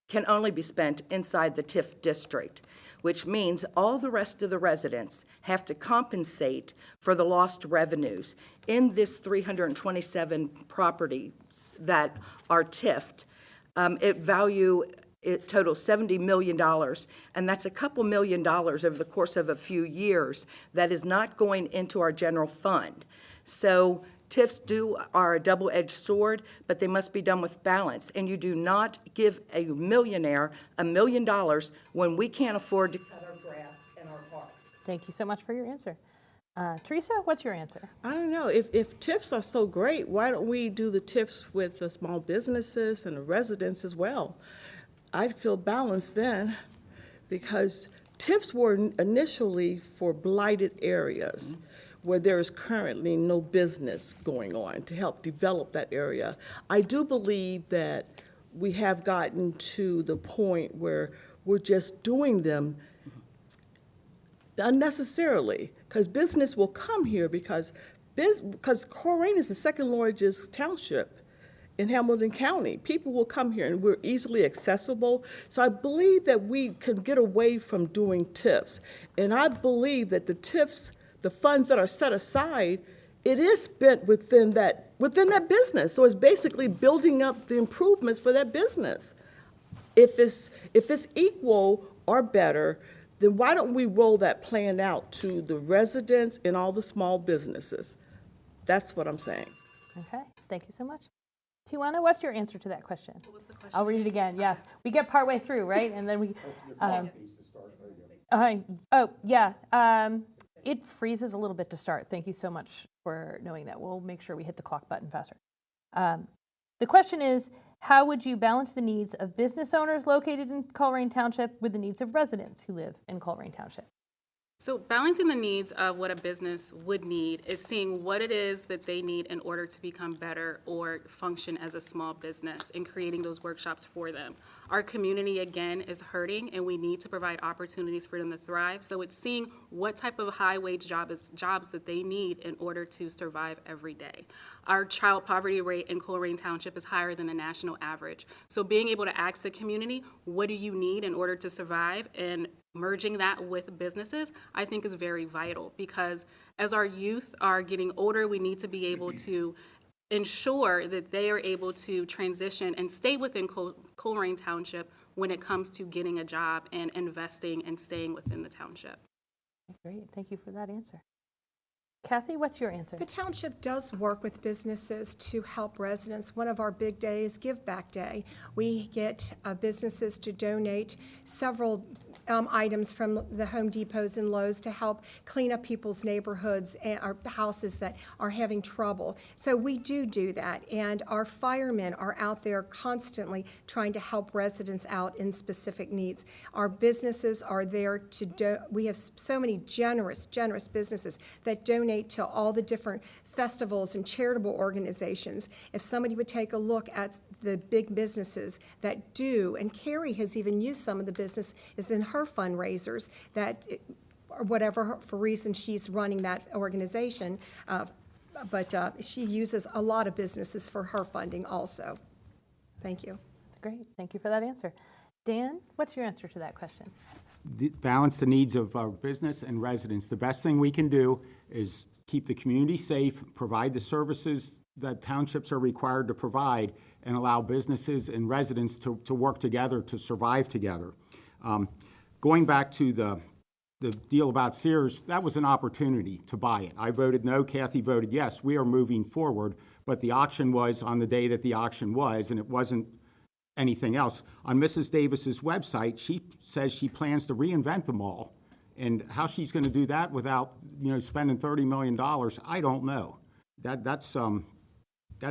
can only be spent inside the TIF district, which means all the rest of the residents have to compensate for the lost revenues. In this 327 properties that are TIFed, it totals $70 million, and that's a couple $1 million over the course of a few years that is not going into our general fund. So TIFs are a double-edged sword, but they must be done with balance. And you do not give a millionaire $1 million when we can't afford to cut our grass and our parks. Thank you so much for your answer. Teresa, what's your answer? I don't know. If TIFs are so great, why don't we do the TIFs with the small businesses and the residents as well? I'd feel balanced then, because TIFs were initially for blighted areas. Mm-hmm. Where there is currently no business going on, to help develop that area. I do believe that we have gotten to the point where we're just doing them unnecessarily, because business will come here because Colerain is the second largest township in Hamilton County. People will come here, and we're easily accessible. So I believe that we can get away from doing TIFs. And I believe that the TIFs, the funds that are set aside, it is spent within that business. So it's basically building up the improvements for that business. If it's equal or better, then why don't we roll that plan out to the residents and all the small businesses? That's what I'm saying. Okay, thank you so much. Tijuana, what's your answer to that question? What was the question? I'll read it again, yes. We get partway through, right? And then we, it freezes a little bit to start. Thank you so much for knowing that. We'll make sure we hit the clock button faster. The question is, how would you balance the needs of business owners located in Colerain Township with the needs of residents who live in Colerain Township? So balancing the needs of what a business would need is seeing what it is that they need in order to become better or function as a small business and creating those workshops for them. Our community, again, is hurting, and we need to provide opportunities for them to thrive. So it's seeing what type of high-wage jobs that they need in order to survive every day. Our child poverty rate in Colerain Township is higher than the national average. So being able to ask the community, what do you need in order to survive, and merging that with businesses, I think is very vital, because as our youth are getting older, we need to be able to ensure that they are able to transition and stay within Colerain Township when it comes to getting a job and investing and staying within the township. Great, thank you for that answer. Kathy, what's your answer? The township does work with businesses to help residents. One of our big days, Give Back Day. We get businesses to donate several items from the Home Depots and Lowe's to help clean up people's neighborhoods and our houses that are having trouble. So we do that, and our firemen are out there constantly trying to help residents out in specific needs. Our businesses are there to we have so many generous businesses that donate to all the different festivals and charitable organizations. If somebody would take a look at the big businesses that do, and Carrie has even used some of the business is in her fundraisers, that or whatever for reason she's running that organization, but she uses a lot of businesses for her funding also. Thank you. That's great. Thank you for that answer. Dan, what's your answer to that question? Balance the needs of our business and residents. The best thing we can do is keep the community safe, provide the services that townships are required to provide, and allow businesses and residents to work together, to survive together. Going back to the deal about Sears, that was an opportunity to buy it. I voted no, Kathy voted yes. We are moving forward, but the auction was on the day that the auction was, and it wasn't anything else. On Mrs. Davis's website, she says she plans to reinvent the mall, and how she's going to do that without, spending $30 million, I don't know. That's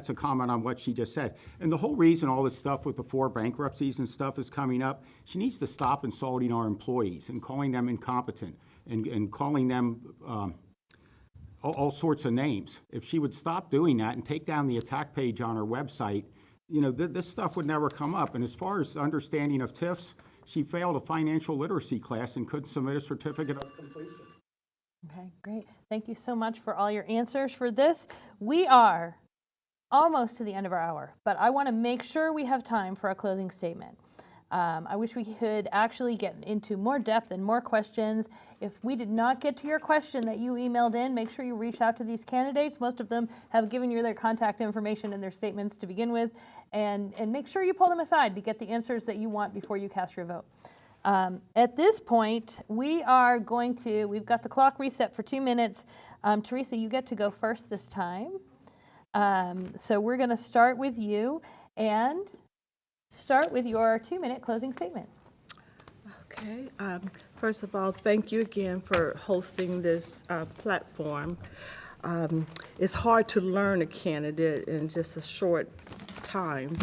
a comment on what she just said. And the whole reason all this stuff with the 4 bankruptcies and stuff is coming up, she needs to stop insulting our employees and calling them incompetent and calling them all sorts of names. If she would stop doing that and take down the attack page on her website, this stuff would never come up. And as far as understanding of TIFs, she failed a financial literacy class and couldn't submit a certificate of completion. Okay, great. Thank you so much for all your answers for this. We are almost to the end of our hour, but I want to make sure we have time for a closing statement. I wish we could actually get into more depth and more questions. If we did not get to your question that you emailed in, make sure you reach out to these candidates. Most of them have given you their contact information and their statements to begin with, and make sure you pull them aside to get the answers that you want before you cast your vote. At this point, we've got the clock reset for 2 minutes. Teresa, you get to go first this time. So we're going to start with you and start with your 2-minute closing statement. Okay. First of all, thank you again for hosting this platform. It's hard to learn a candidate in just a short time,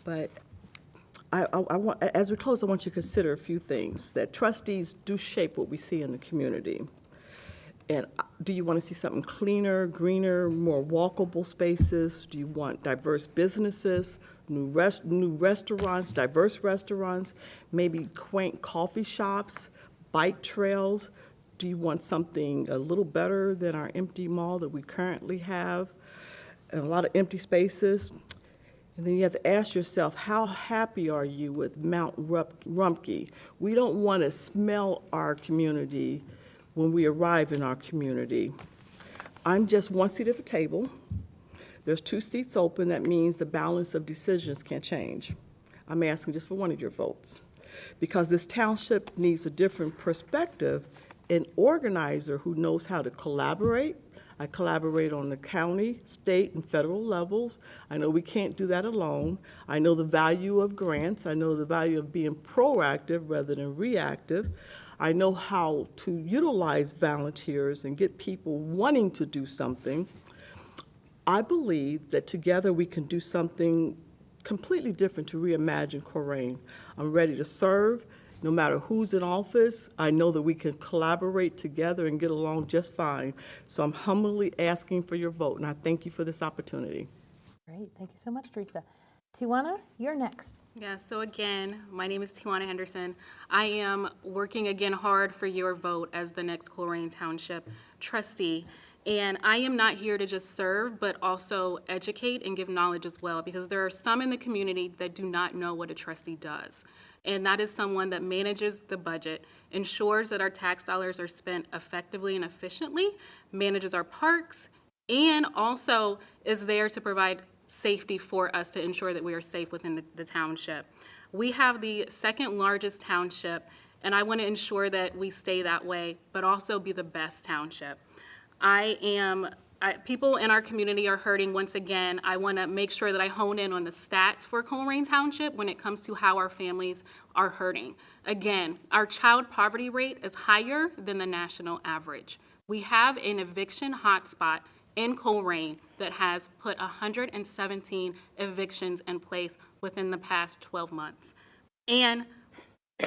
but I want, as we close, I want you to consider a few things. That trustees do shape what we see in the community. And do you want to see something cleaner, greener, more walkable spaces? Do you want diverse businesses, new restaurants, diverse restaurants, maybe quaint coffee shops, bike trails? Do you want something a little better than our empty mall that we currently have? And a lot of empty spaces. And then you have to ask yourself, how happy are you with Mount Rumpke? We don't want to smell our community when we arrive in our community. I'm just one seat at the table. There's 2 seats open. That means the balance of decisions can change. I'm asking just for one of your votes. Because this township needs a different perspective, an organizer who knows how to collaborate. I collaborate on the county, state, and federal levels. I know we can't do that alone. I know the value of grants. I know the value of being proactive rather than reactive. I know how to utilize volunteers and get people wanting to do something. I believe that together we can do something completely different to reimagine Colerain. I'm ready to serve. No matter who's in office, I know that we can collaborate together and get along just fine. So I'm humbly asking for your vote, and I thank you for this opportunity. Great, thank you so much, Teresa. Tijuana, you're next. Yeah, so again, my name is Tijuana Henderson. I am working again hard for your vote as the next Colerain Township trustee. And I am not here to just serve, but also educate and give knowledge as well, because there are some in the community that do not know what a trustee does. And that is someone that manages the budget, ensures that our tax dollars are spent effectively and efficiently, manages our parks, and also is there to provide safety for us to ensure that we are safe within the township. We have the second largest township, and I want to ensure that we stay that way, but also be the best township. People in our community are hurting once again. I want to make sure that I hone in on the stats for Colerain Township when it comes to how our families are hurting. Again, our child poverty rate is higher than the national average. We have an eviction hotspot in Colerain that has put 117 evictions in place within the past 12 months. And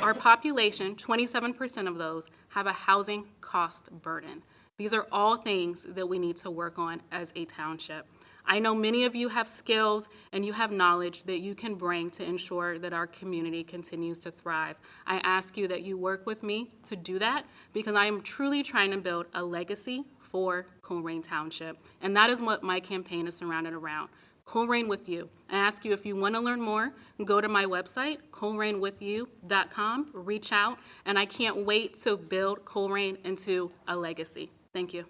our population, 27% of those, have a housing cost burden. These are all things that we need to work on as a township. I know many of you have skills and you have knowledge that you can bring to ensure that our community continues to thrive. I ask you that you work with me to do that, because I am truly trying to build a legacy for Colerain Township. And that is what my campaign is surrounded around. Colerain with you. I ask you, if you want to learn more, go to my website, colerainwithyou.com, reach out, and I can't wait to build Colerain into a legacy. Thank you.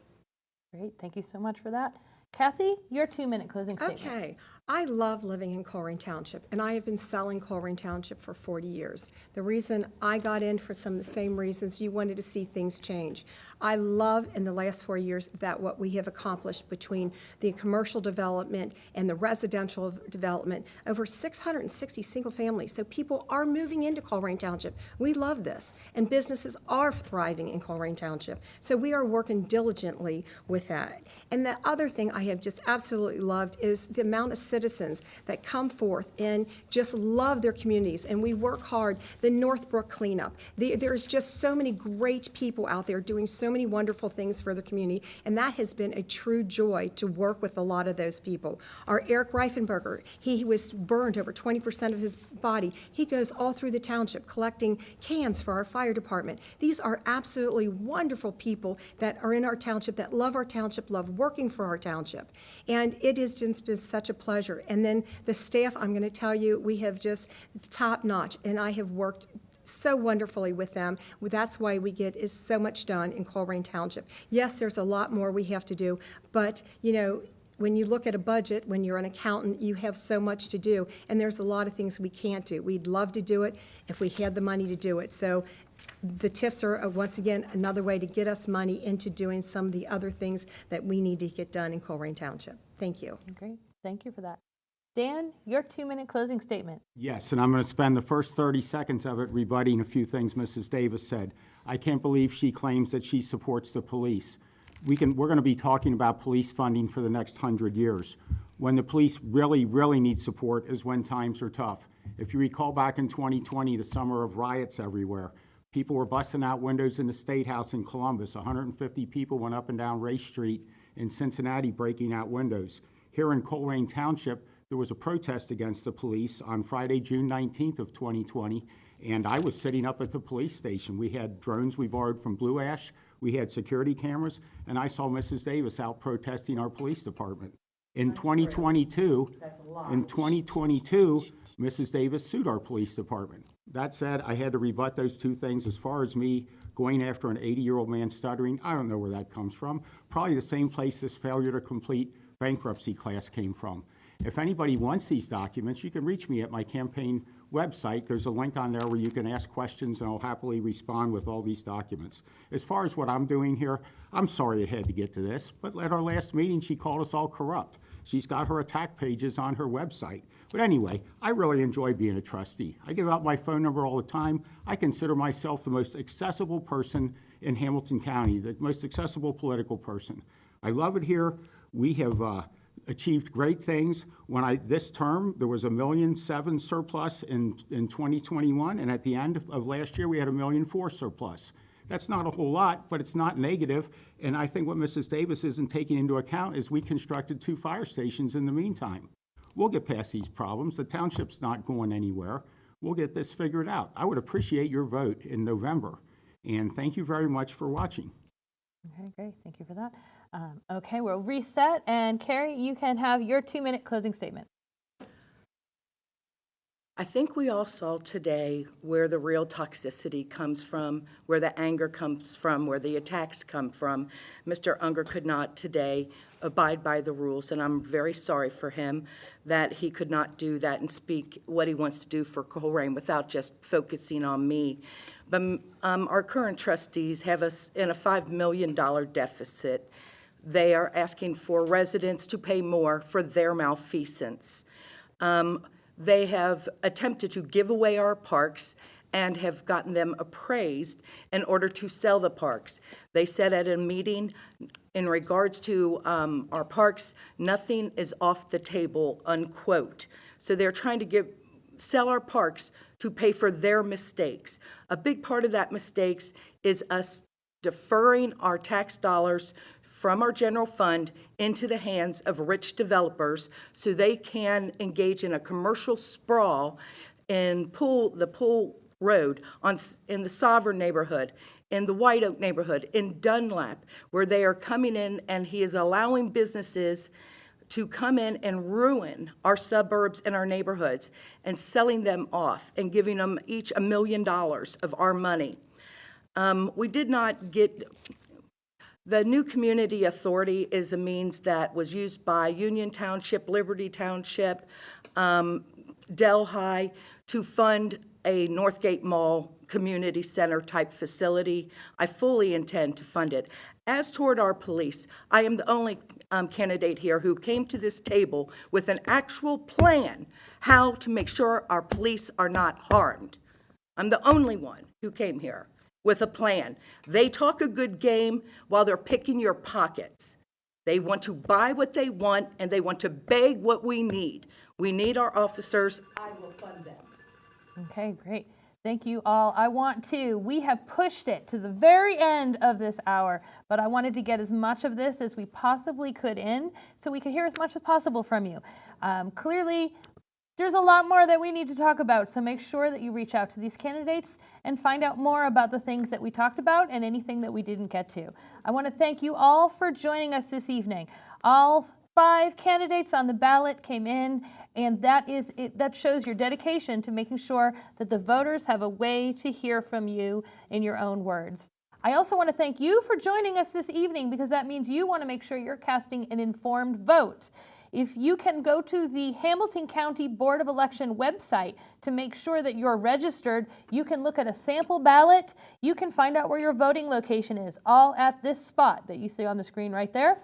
Great, thank you so much for that. Kathy, your 2-minute closing statement. Okay. I love living in Colerain Township, and I have been selling Colerain Township for 40 years. The reason I got in for some of the same reasons you wanted to see things change. I love in the last 4 years that what we have accomplished between the commercial development and the residential development, over 660 single families. So people are moving into Colerain Township. We love this, and businesses are thriving in Colerain Township. So we are working diligently with that. And the other thing I have just absolutely loved is the amount of citizens that come forth and just love their communities, and we work hard. The Northbrook cleanup, there's just so many great people out there doing so many wonderful things for the community, and that has been a true joy to work with a lot of those people. Our Eric Reifenberger, he was burned over 20% of his body. He goes all through the township collecting cans for our fire department. These are absolutely wonderful people that are in our township, that love our township, love working for our township, and it has just been such a pleasure. And then the staff, I'm going to tell you, we have just top notch, and I have worked so wonderfully with them. That's why we get is so much done in Colerain Township. Yes, there's a lot more we have to do, but you know, when you look at a budget, when you're an accountant, you have so much to do, and there's a lot of things we can't do. We'd love to do it if we had the money to do it. So the TIFs are, once again, another way to get us money into doing some of the other things that we need to get done in Colerain Township. Thank you. Great, thank you for that. Dan, your 2-minute closing statement. Yes, and I'm going to spend the first 30 seconds of it rebutting a few things Mrs. Davis said. I can't believe she claims that she supports the police. We're going to be talking about police funding for the next 100 years. When the police really, really need support is when times are tough. If you recall back in 2020, the summer of riots everywhere, people were busting out windows in the State House in Columbus. 150 people went up and down Race Street in Cincinnati breaking out windows. Here in Colerain Township, there was a protest against the police on Friday, June 19th of 2020, and I was sitting up at the police station. We had drones we borrowed from Blue Ash, we had security cameras, and I saw Mrs. Davis out protesting our police department. In 2022, Mrs. Davis sued our police department. That said, I had to rebut those two things. As far as me going after an 80-year-old man stuttering, I don't know where that comes from. Probably the same place this failure to complete bankruptcy class came from. If anybody wants these documents, you can reach me at my campaign website. There's a link on there where you can ask questions, and I'll happily respond with all these documents. As far as what I'm doing here, I'm sorry it had to get to this, but at our last meeting, she called us all corrupt. She's got her attack pages on her website. But anyway, I really enjoy being a trustee. I give out my phone number all the time. I consider myself the most accessible person in Hamilton County, the most accessible political person. I love it here. We have achieved great things. This term, there was $1.7 million surplus in 2021, and at the end of last year, we had $1.4 million surplus. That's not a whole lot, but it's not negative. And I think what Mrs. Davis isn't taking into account is we constructed 2 fire stations in the meantime. We'll get past these problems. The township's not going anywhere. We'll get this figured out. I would appreciate your vote in November. And thank you very much for watching. Okay, great. Thank you for that. Okay, we'll reset. And Carrie, you can have your 2-minute closing statement. I think we all saw today where the real toxicity comes from, where the anger comes from, where the attacks come from. Mr. Unger could not today abide by the rules, and I'm very sorry for him that he could not do that and speak what he wants to do for Colerain without just focusing on me. But our current trustees have us in a $5 million deficit. They are asking for residents to pay more for their malfeasance. They have attempted to give away our parks and have gotten them appraised in order to sell the parks. They said at a meeting in regards to our parks, nothing is off the table, unquote. So they're trying to sell our parks to pay for their mistakes. A big part of that mistakes is us deferring our tax dollars from our general fund into the hands of rich developers so they can engage in a commercial sprawl in the Pool Road, in the Sovereign neighborhood, in the White Oak neighborhood, in Dunlap, where they are coming in and he is allowing businesses to come in and ruin our suburbs and our neighborhoods and selling them off and giving them each $1 million of our money. We did not get... The new community authority is a means that was used by Union Township, Liberty Township, Delhi to fund a Northgate Mall community center type facility. I fully intend to fund it. As toward our police, I am the only candidate here who came to this table with an actual plan how to make sure our police are not harmed. I'm the only one who came here with a plan. They talk a good game while they're picking your pockets. They want to buy what they want, and they want to beg what we need. We need our officers. I will fund them. Okay, great. Thank you all. We have pushed it to the very end of this hour, but I wanted to get as much of this as we possibly could in so we could hear as much as possible from you. Clearly, there's a lot more that we need to talk about, so make sure that you reach out to these candidates and find out more about the things that we talked about and anything that we didn't get to. I want to thank you all for joining us this evening. All 5 candidates on the ballot came in, and that shows your dedication to making sure that the voters have a way to hear from you in your own words. I also want to thank you for joining us this evening, because that means you want to make sure you're casting an informed vote. If you can go to the Hamilton County Board of Election website to make sure that you're registered, you can look at a sample ballot. You can find out where your voting location is, all at this spot that you see on the screen right there.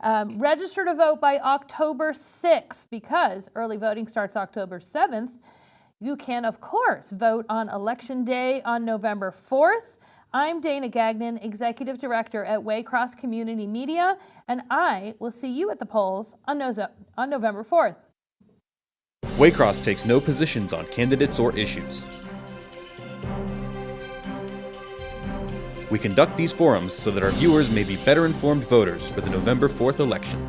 Register to vote by October 6th, because early voting starts October 7th. You can, of course, vote on Election Day on November 4th. I'm Dana Gagnon, Executive Director at Waycross Community Media, and I will see you at the polls on November 4th. Waycross takes no positions on candidates or issues. We conduct these forums so that our viewers may be better informed voters for the November 4th election.